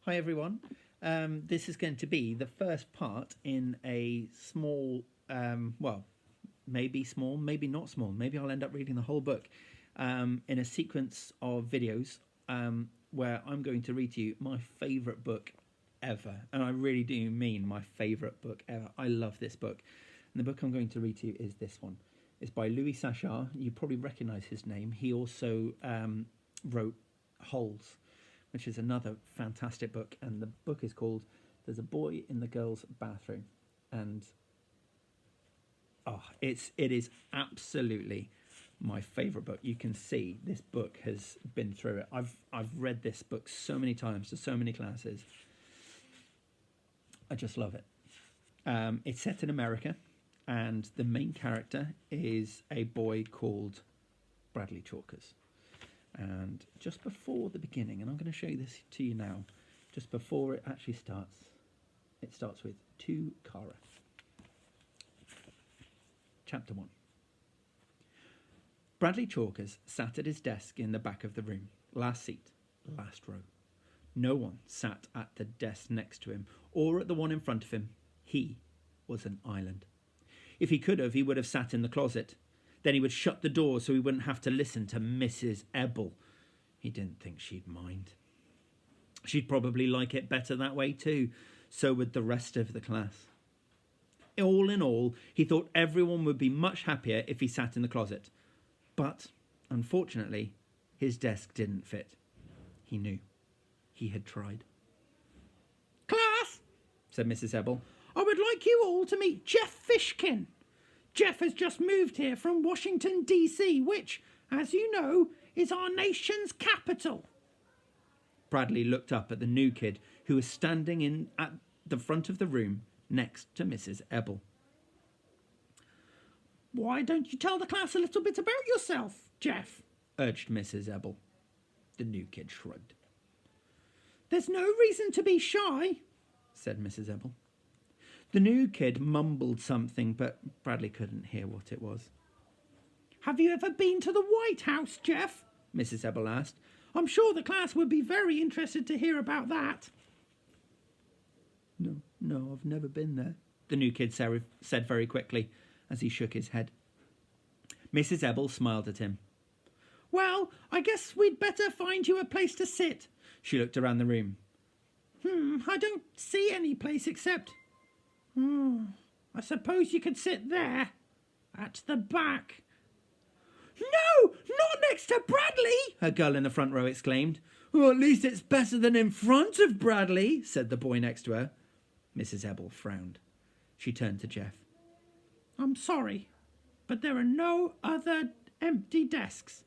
Hi everyone. This is going to be the first part in a small, well, maybe small, maybe not small. Maybe I'll end up reading the whole book in a sequence of videos where I'm going to read to you my favourite book ever. And I really do mean my favourite book ever. I love this book. And the book I'm going to read to you is this one. It's by Sachar. You probably recognise his name. He also wrote Holes, which is another fantastic book, and the book is called There's a Boy in the Girls' Bathroom. And it is absolutely my favourite book. You can see this book has been through it. I've read this book so many times to so many classes. I just love it. It's set in America, and the main character is a boy called Bradley Chalkers. And just before the beginning, and I'm going to show you this to you now, just before it actually starts, it starts with To Kara. Chapter 1. Bradley Chalkers sat at his desk in the back of the room, last seat, last row. No one sat at the desk next to him or at the one in front of him. He was an island. If he could have, he would have sat in the closet. Then he would shut the door so he wouldn't have to listen to Mrs. Ebble. He didn't think she'd mind. She'd probably like it better that way too. So would the rest of the class. All in all, he thought everyone would be much happier if he sat in the closet. But, unfortunately, his desk didn't fit. He knew. He had tried. "Class," said Mrs. Ebble, "I would like you all to meet Jeff Fishkin. Jeff has just moved here from Washington, D.C., which, as you know, is our nation's capital." Bradley looked up at the new kid who was standing in at the front of the room next to Mrs. Ebble. "Why don't you tell the class a little bit about yourself, Jeff?" urged Mrs. Ebble. The new kid shrugged. "There's no reason to be shy," said Mrs. Ebble. The new kid mumbled something, but Bradley couldn't hear what it was. "Have you ever been to the White House, Jeff?" Mrs. Ebble asked. "I'm sure the class would be very interested to hear about that." No, I've never been there," the new kid said very quickly as he shook his head. Mrs. Ebble smiled at him. "Well, I guess we'd better find you a place to sit." She looked around the room. I don't see any place except... I suppose you could sit there, at the back." "No, not next to Bradley!" a girl in the front row exclaimed. "Well, at least it's better than in front of Bradley," said the boy next to her. Mrs. Ebble frowned. She turned to Jeff. "I'm sorry, but there are no other empty desks."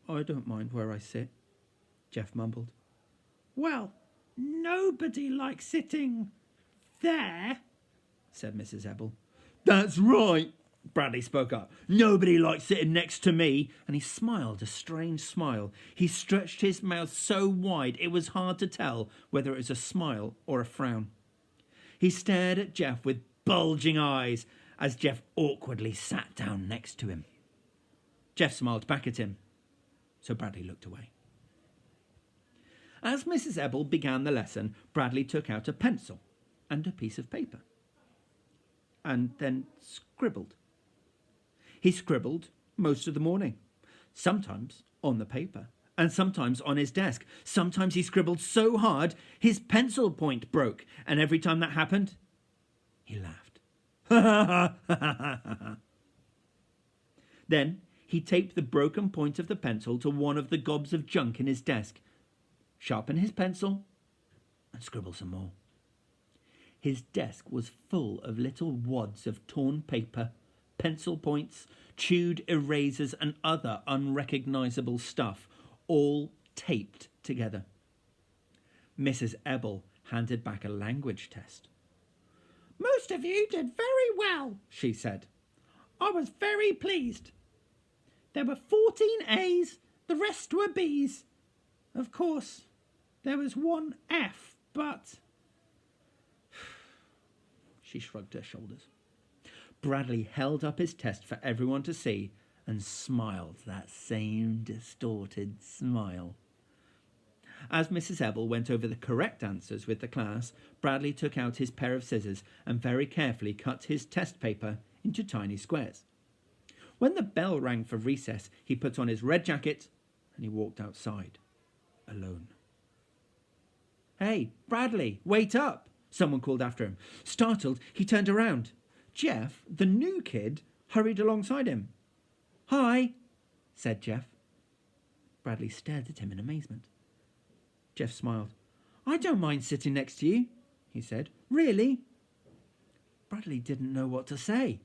I don't mind where I sit," Jeff mumbled. "Well, nobody likes sitting there," said Mrs. Ebble. "That's right," Bradley spoke up. "Nobody likes sitting next to me." And he smiled a strange smile. He stretched his mouth so wide it was hard to tell whether it was a smile or a frown. He stared at Jeff with bulging eyes as Jeff awkwardly sat down next to him. Jeff smiled back at him, so Bradley looked away. As Mrs. Ebble began the lesson, Bradley took out a pencil and a piece of paper, and then scribbled. He scribbled most of the morning, sometimes on the paper, and sometimes on his desk. Sometimes he scribbled so hard his pencil point broke, and every time that happened, he laughed. Then he taped the broken point of the pencil to one of the gobs of junk in his desk, sharpened his pencil, and scribbled some more. His desk was full of little wads of torn paper, pencil points, chewed erasers, and other unrecognisable stuff, all taped together. Mrs. Ebble handed back a language test. "Most of you did very well," she said. "I was very pleased. There were 14 A's, the rest were B's. Of course, there was one F, but..." She shrugged her shoulders. Bradley held up his test for everyone to see and smiled that same distorted smile. As Mrs. Ebel went over the correct answers with the class, Bradley took out his pair of scissors and very carefully cut his test paper into tiny squares. When the bell rang for recess, he put on his red jacket and he walked outside, alone. "Hey, Bradley, wait up!" someone called after him. Startled, he turned around. Jeff, the new kid, hurried alongside him. "Hi," said Jeff. Bradley stared at him in amazement. Jeff smiled. "I don't mind sitting next to you," he said. "Really?" Bradley didn't know what to say.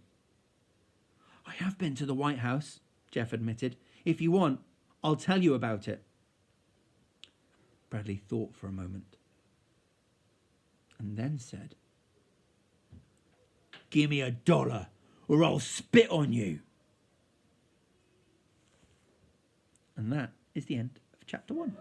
"I have been to the White House," Jeff admitted. "If you want, I'll tell you about it." Bradley thought for a moment and then said, "Give me $1 or I'll spit on you." And that is the end of chapter 1.